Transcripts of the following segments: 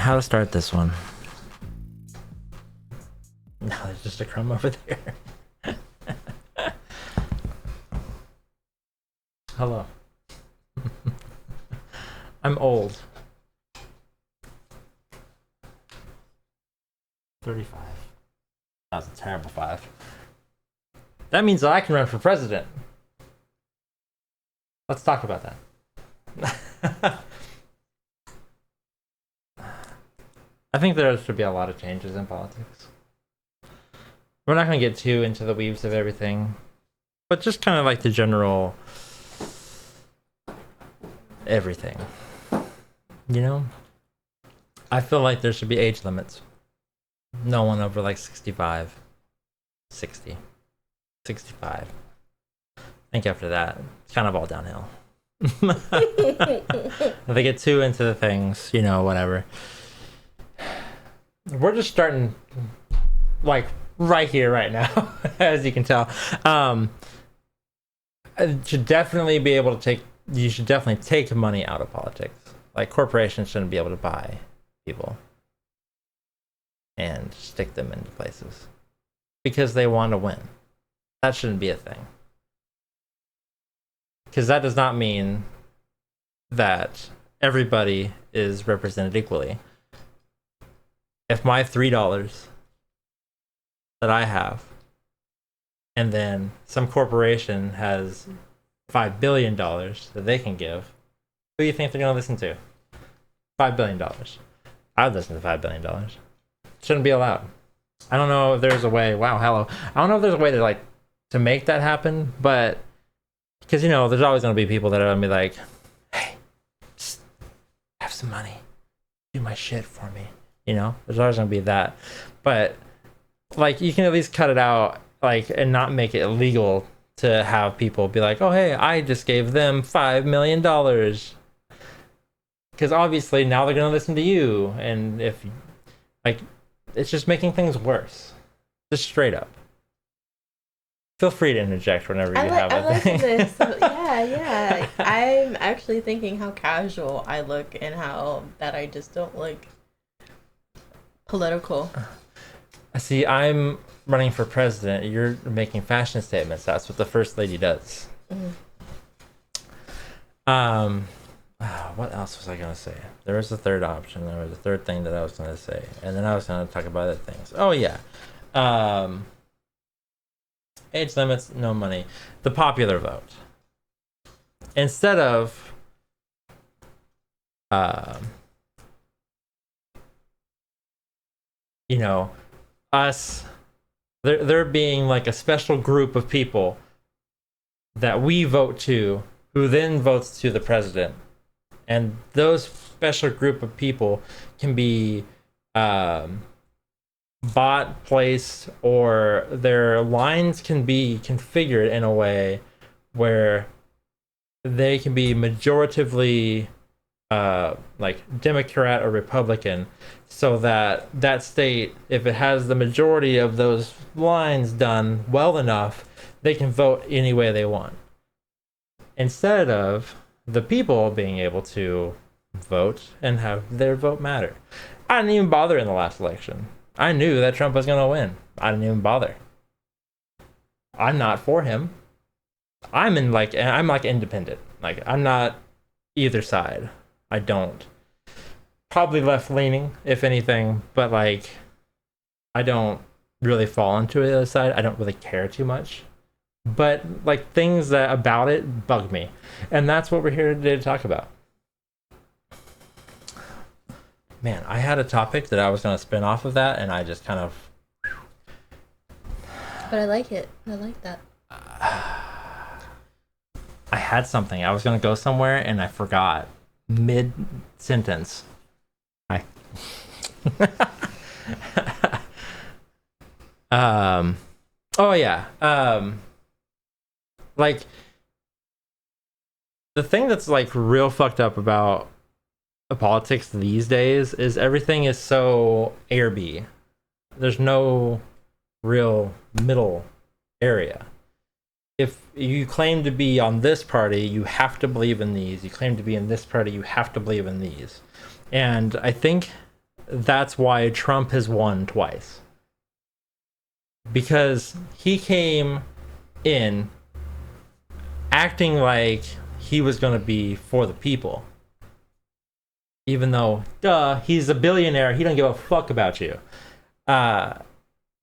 how to start this one. No, there's just a crumb over there. Hello. I'm old. 35. That was a terrible 5. That means that I can run for president. Let's talk about that. I think there should be a lot of changes in politics. We're not going to get too into the weaves of everything, but just kind of like the general everything. You know? I feel like there should be age limits. No one over like 65, 60, 65. I think after that, it's kind of all downhill. If they get too into the things, you know, whatever. We're just starting like right here, right now, as you can tell. Should definitely be able to take, you should definitely take money out of politics. Like corporations shouldn't be able to buy people and stick them into places because they want to win. That shouldn't be a thing. Because that does not mean that everybody is represented equally. If my $3 that I have, and then some corporation has $5 billion that they can give, who do you think they're going to listen to? $5 billion. I would listen to $5 billion. Shouldn't be allowed. I don't know if there's a way. Wow, hello. I don't know if there's a way to like to make that happen, but because you know, there's always going to be people that are going to be like, "Hey, just have some money, do my shit for me." You know, there's always going to be that, but like you can at least cut it out, like, and not make it illegal to have people be like, "Oh, hey, I just gave them $5 million." Because obviously now they're going to listen to you, and if like. It's just making things worse. Just straight up. Feel free to interject whenever you have I a like thing. this. Yeah. I'm actually thinking how casual I look and how that I just don't look political. See, I'm running for president. You're making fashion statements. That's what the first lady does. What else was I going to say? There was a third option. There was a third thing that I was going to say. And then I was going to talk about other things. Oh, yeah. Age limits, no money. The popular vote. Instead of... you know, us... There being like a special group of people that we vote to, who then votes to the president. And those special group of people can be bought, placed, or their lines can be configured in a way where they can be majoritively like Democrat or Republican, so that that state, if it has the majority of those lines done well enough, they can vote any way they want. Instead of the people being able to vote and have their vote matter. I didn't even bother in the last election. I knew that Trump was going to win. I didn't even bother. I'm not for him. I'm like independent. Like I'm not either side. I don't. Probably left leaning, if anything, but like I don't really fall into the other side. I don't really care too much. But like things that about it bug me, and that's what we're here today to talk about. Man, I had a topic that I was going to spin off of that, and I just kind of. But I like it. I like that. I had something. I was going to go somewhere, and I forgot mid sentence. Oh yeah. Like the thing that's like real fucked up about politics these days is everything is so A or B. There's no real middle area. If you claim to be on this party, you have to believe in these. You claim to be in this party, you have to believe in these. And I think that's why Trump has won twice. Because he came in acting like he was going to be for the people. Even though, duh, he's a billionaire, he don't give a fuck about you.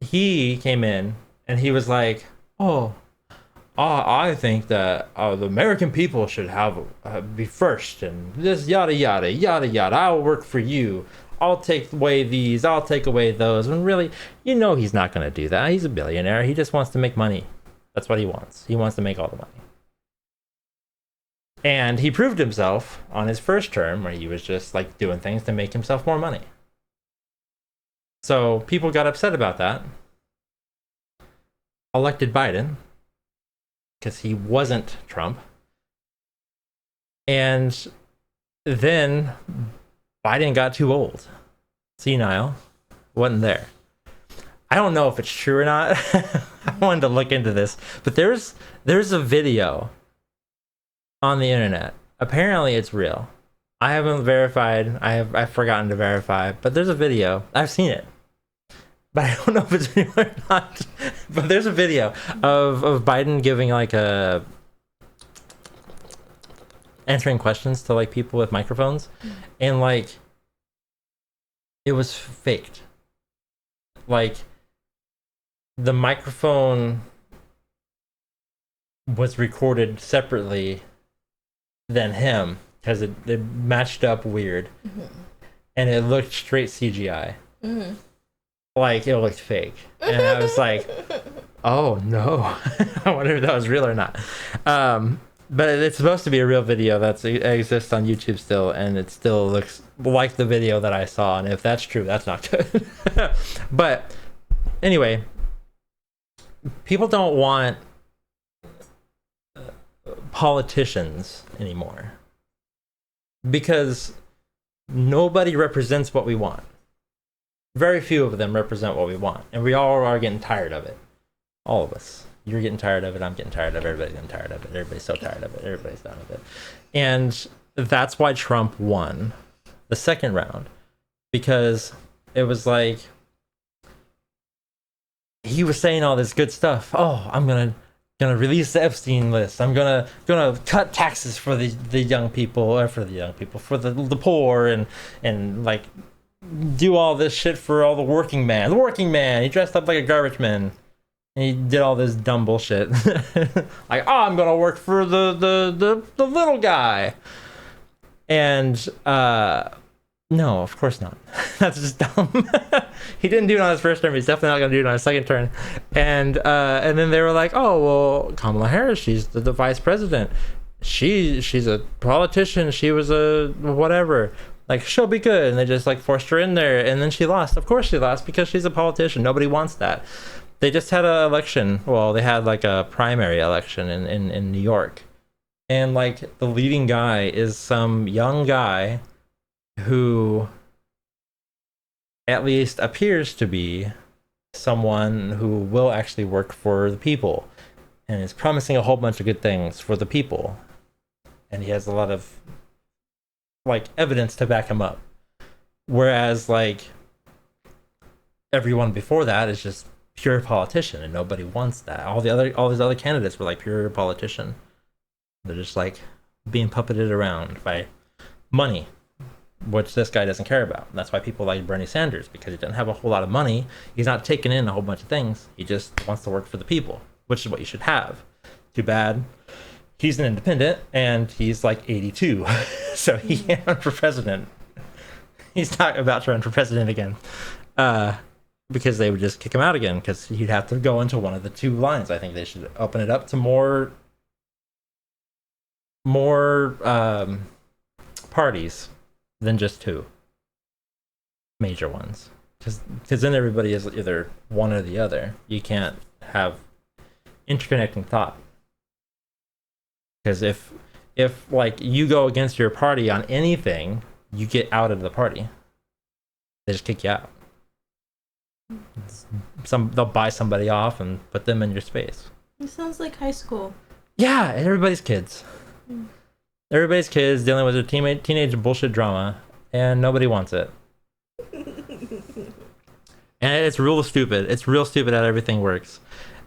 He came in and he was like, I think that the American people should have be first, and this yada yada yada yada. I'll work for you. I'll take away these. I'll take away those. And really, he's not going to do that. He's a billionaire. He just wants to make money. That's what he wants. He wants to make all the money. And he proved himself on his first term, where he was just like doing things to make himself more money. So people got upset about that. Elected Biden, because he wasn't Trump. And then Biden got too old, senile, wasn't there. I don't know if it's true or not. I wanted to look into this, but there's a video on the internet. Apparently it's real. I haven't verified. I've forgotten to verify, but there's a video. I've seen it, but I don't know if it's real or not. But there's a video of Biden giving like answering questions to like people with microphones, and like it was faked. Like the microphone was recorded separately than him because it matched up weird, and it looked straight CGI. Like it looked fake, and I was like, oh no. I wonder if that was real or not. But it's supposed to be a real video that exists on YouTube still, and it still looks like the video that I saw, and if that's true, that's not good. But anyway, people don't want politicians anymore because nobody represents what we want. Very few of them represent what we want, and we all are getting tired of it. All of us. You're getting tired of it. I'm getting tired of it. Everybody's getting tired of it. Everybody's so tired of it. Everybody's done with it. And that's why Trump won the second round, because it was like he was saying all this good stuff. Oh, I'm gonna release the Epstein list. I'm gonna cut taxes for the young people, or for the poor, and like do all this shit for all the working man. The working man. He dressed up like a garbage man. And he did all this dumb bullshit. Like, I'm gonna work for the little guy. And no, of course not. That's just dumb. He didn't do it on his first term. He's definitely not gonna do it on his second term. And then they were like, oh well, Kamala Harris, she's the vice president. She's a politician. She was a whatever. Like, she'll be good. And they just like forced her in there, and then she lost. Of course she lost, because she's a politician. Nobody wants that. They just had an election. Well, they had like a primary election in New York. And like the leading guy is some young guy who at least appears to be someone who will actually work for the people and is promising a whole bunch of good things for the people. And he has a lot of like evidence to back him up. Whereas like everyone before that is just pure politician, and nobody wants that. All these other candidates were like pure politician. They're just like being puppeted around by money, which this guy doesn't care about. And that's why people like Bernie Sanders, because he doesn't have a whole lot of money. He's not taking in a whole bunch of things. He just wants to work for the people, which is what you should have. Too bad he's an independent and he's like 82, so he can't run for president. He's not about to run for president again. Because they would just kick him out again, because he'd have to go into one of the two lines. I think they should open it up to more parties than just two major ones, because then everybody is either one or the other. You can't have interconnecting thought, because if like you go against your party on anything, you get out of the party. They just kick you out. They'll buy somebody off and put them in your space. It sounds like high school. Yeah, everybody's kids. Everybody's kids dealing with their teenage bullshit drama, and nobody wants it. And it's real stupid. It's real stupid how everything works.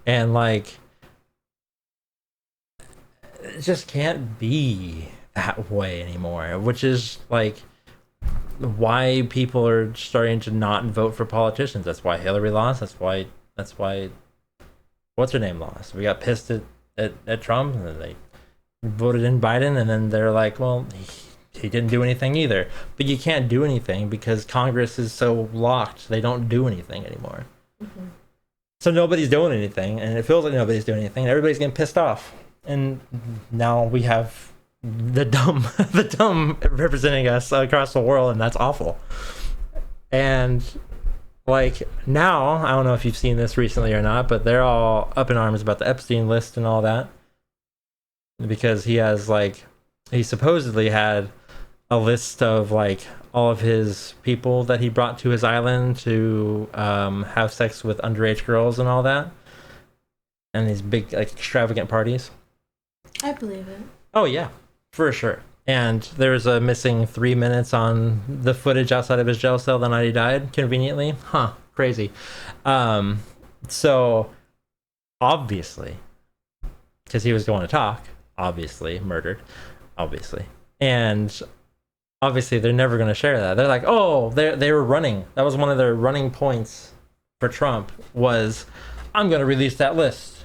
And like it just can't be that way anymore, which is like why people are starting to not vote for politicians. That's why Hillary lost. That's why what's her name lost. We got pissed at Trump, and then they voted in Biden, and then they're like, well, he didn't do anything either. But you can't do anything because Congress is so locked. They don't do anything anymore. Mm-hmm. So nobody's doing anything, and it feels like nobody's doing anything, and everybody's getting pissed off. And now we have the dumb representing us across the world, and that's awful. And like now, I don't know if you've seen this recently or not, but they're all up in arms about the Epstein list and all that, because he supposedly had a list of like all of his people that he brought to his island to have sex with underage girls and all that, and these big like extravagant parties. I believe it. Oh yeah, for sure. And there's a missing 3 minutes on the footage outside of his jail cell the night he died, conveniently. Crazy. So obviously, because he was going to talk, obviously murdered, obviously. And obviously they're never going to share that. They're like, oh, they were running. That was one of their running points for Trump was, I'm going to release that list.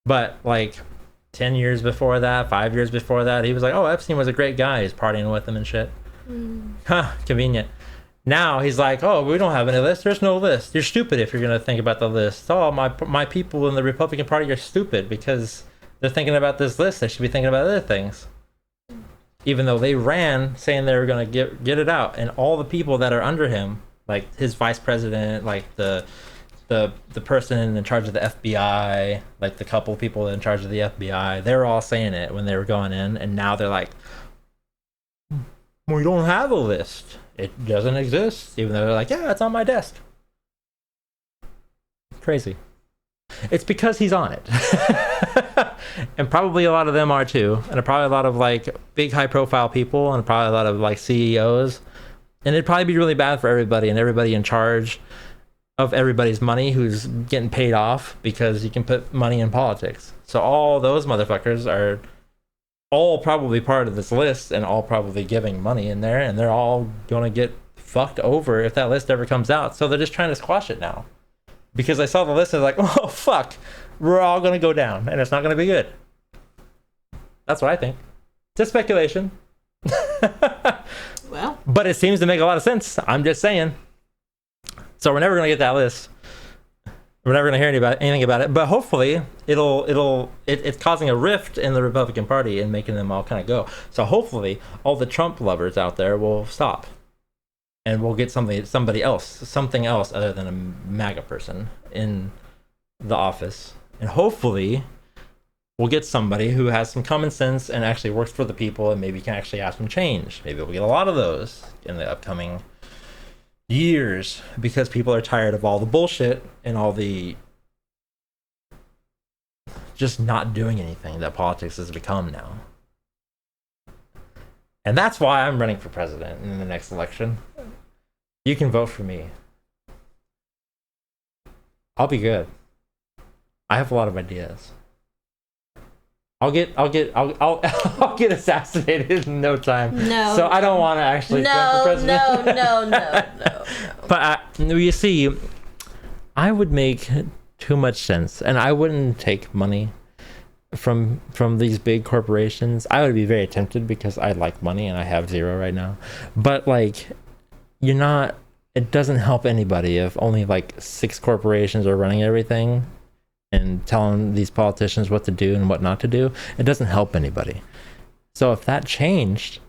But like 10 years before that, 5 years before that, he was like, oh, Epstein was a great guy. He's partying with him and shit. Convenient. Now he's like, oh, we don't have any list. There's no list. You're stupid if you're going to think about the list. Oh, my people in the Republican Party are stupid because they're thinking about this list. They should be thinking about other things. Even though they ran saying they were going to get it out. And all the people that are under him, like his vice president, like the person in charge of the FBI, like the couple people in charge of the FBI, they were all saying it when they were going in, and now they're like, we don't have a list. It doesn't exist, even though they're like, yeah, it's on my desk. Crazy. It's because he's on it. And probably a lot of them are too, and probably a lot of like big high profile people, and probably a lot of like CEOs, and it'd probably be really bad for everybody and everybody in charge of everybody's money who's getting paid off, because you can put money in politics. So all those motherfuckers are all probably part of this list and all probably giving money in there, and they're all gonna get fucked over if that list ever comes out. So they're just trying to squash it now, because I saw the list and I was like, oh fuck, we're all gonna go down and it's not gonna be good. That's what I think. Just speculation. Well, but it seems to make a lot of sense. I'm just saying. So we're never gonna get that list. We're never gonna hear anything about it. But hopefully, it's causing a rift in the Republican Party and making them all kind of go. So hopefully, all the Trump lovers out there will stop, and we'll get something else other than a MAGA person in the office. And hopefully, we'll get somebody who has some common sense and actually works for the people, and maybe can actually ask them change. Maybe we'll get a lot of those in the upcoming years, because people are tired of all the bullshit and all the just not doing anything that politics has become now. And that's why I'm running for president in the next election. You can vote for me. I'll be good. I have a lot of ideas. I'll get assassinated in no time. No. So I don't want to actually run for president. No. But you see, I would make too much sense, and I wouldn't take money from these big corporations. I would be very tempted because I like money and I have zero right now. But like, it doesn't help anybody if only like 6 corporations are running everything and telling these politicians what to do and what not to do. It doesn't help anybody. So if that changed,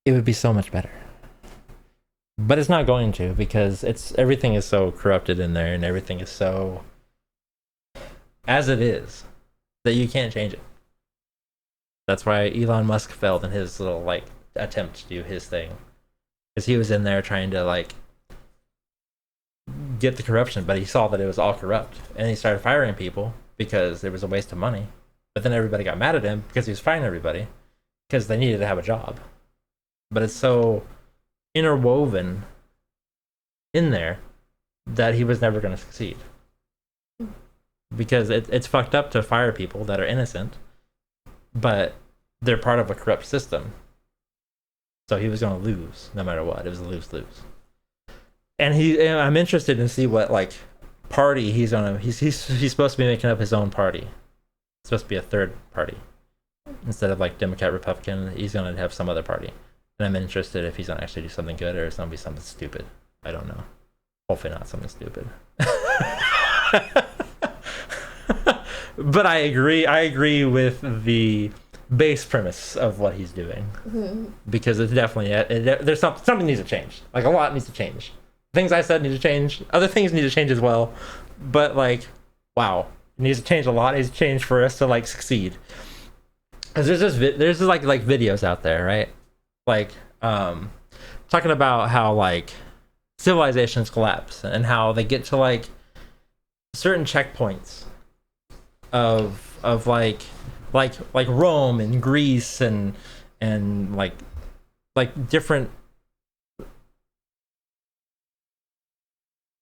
it would be so much better. But it's not going to, because everything is so corrupted in there, and everything is so as it is that you can't change it. That's why Elon Musk failed in his little like attempt to do his thing, because he was in there trying to like get the corruption, but he saw that it was all corrupt, and he started firing people because it was a waste of money. But then everybody got mad at him because he was firing everybody because they needed to have a job. But it's so interwoven in there that he was never going to succeed. Because it's fucked up to fire people that are innocent, but they're part of a corrupt system. So he was going to lose no matter what. It was a lose-lose. And I'm interested to see what like party he's supposed to be making up his own party. It's supposed to be a third party. Instead of like Democrat, Republican, he's going to have some other party. And I'm interested if he's going to actually do something good or it's going to be something stupid. I don't know. Hopefully not something stupid. But I agree with the base premise of what he's doing. Because it's definitely, there's something needs to change. Like a lot needs to change. Things I said need to change. Other things need to change as well. But like, wow. It needs to change a lot. It needs to change for us to like succeed. Because there's like videos out there, right? Like talking about how like civilizations collapse and how they get to like certain checkpoints of like Rome and Greece and like different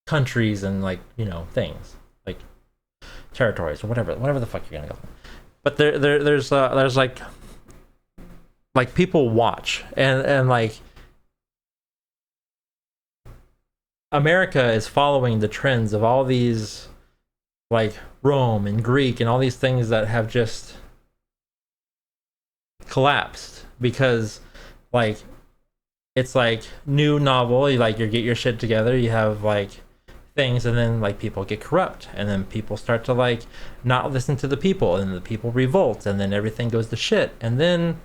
countries and like, you know, things like territories or whatever the fuck you're gonna go. But there's like people watch and like America is following the trends of all these like Rome and Greek and all these things that have just collapsed because like it's like new novel, you get your shit together, you have like things, and then like people get corrupt and then people start to like not listen to the people and the people revolt and then everything goes to shit and then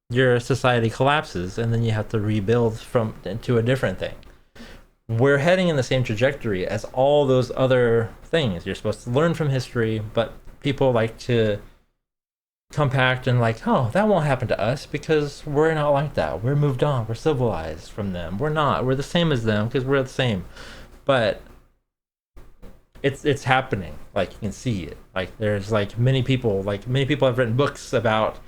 your society collapses and then you have to rebuild to a different thing. We're heading in the same trajectory as all those other things. You're supposed to learn from history, but people like to compact and like, oh, that won't happen to us because we're not like that. We're moved on. We're civilized from them. We're not. We're the same as them because we're the same. But it's happening. Like you can see it. Like there's like many people have written books about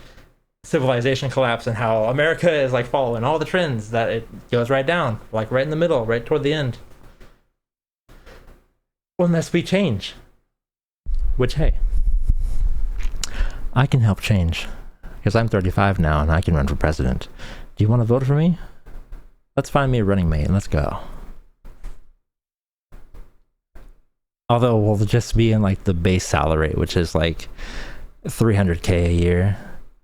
civilization collapse and how America is like following all the trends that it goes right down, like right in the middle, right toward the end. Unless we change. Which, hey, I can help change. Because I'm 35 now and I can run for president. Do you want to vote for me? Let's find me a running mate and let's go. Although we'll just be in like the base salary, which is like $300K a year.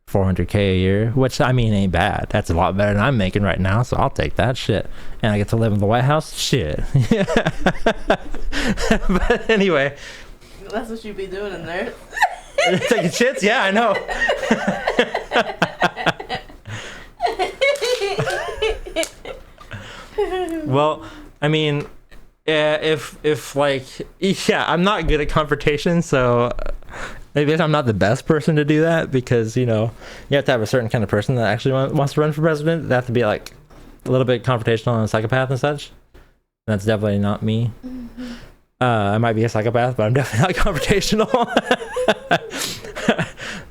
$400K a year, which I mean ain't bad. That's a lot better than I'm making right now, so I'll take that shit. And I get to live in the White House, shit. But anyway, that's what you be doing in there. Taking shits? Yeah, I know. Well, I mean, if like, yeah, I'm not good at confrontation, so maybe I'm not the best person to do that because, you know, you have to have a certain kind of person that actually wants to run for president. They have to be like a little bit confrontational and a psychopath and such. That's definitely not me. Mm-hmm. I might be a psychopath, but I'm definitely not confrontational.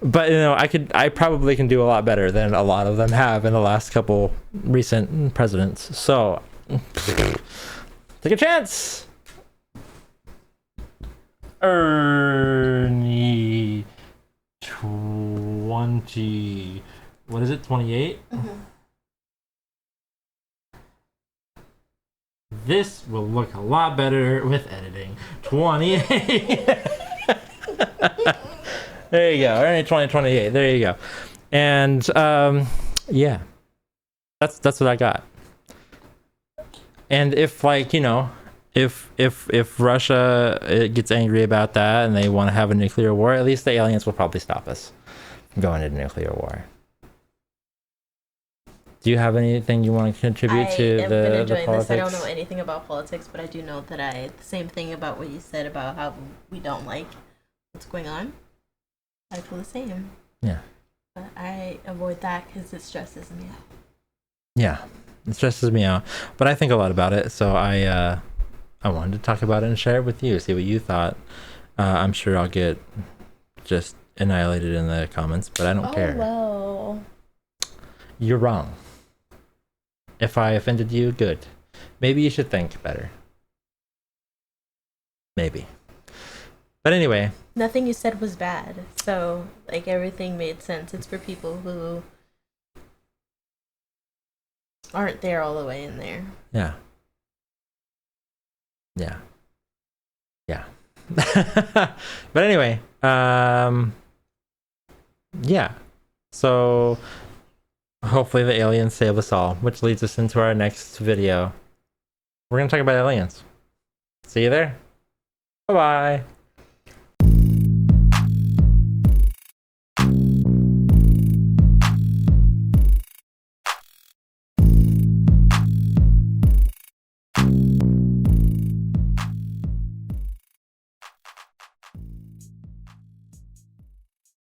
But, you know, I probably can do a lot better than a lot of them have in the last couple recent presidents. So, take a chance. Ernie 20, what is it, 28? Mm-hmm. This will look a lot better with editing. 28. There you go, Ernie 2028. There you go. And yeah, that's what I got. And if like, you know, if Russia gets angry about that and they want to have a nuclear war, at least the aliens will probably stop us from going into nuclear war. Do you have anything you want to contribute to the politics? I don't know anything about politics, but I do know that the same thing about what you said about how we don't like what's going on. I feel the same. Yeah. But I avoid that because it stresses me out. Yeah, it stresses me out. But I think a lot about it, so I wanted to talk about it and share it with you, see what you thought. I'm sure I'll get just annihilated in the comments, but I don't care. Well. You're wrong. If I offended you, good. Maybe you should think better. Maybe. But anyway, Nothing you said was bad. So, like, everything made sense. It's for people who aren't there all the way in there. yeah. Yeah. Yeah. But anyway, yeah. So hopefully the aliens save us all, which leads us into our next video. We're going to talk about aliens. See you there. Bye-bye.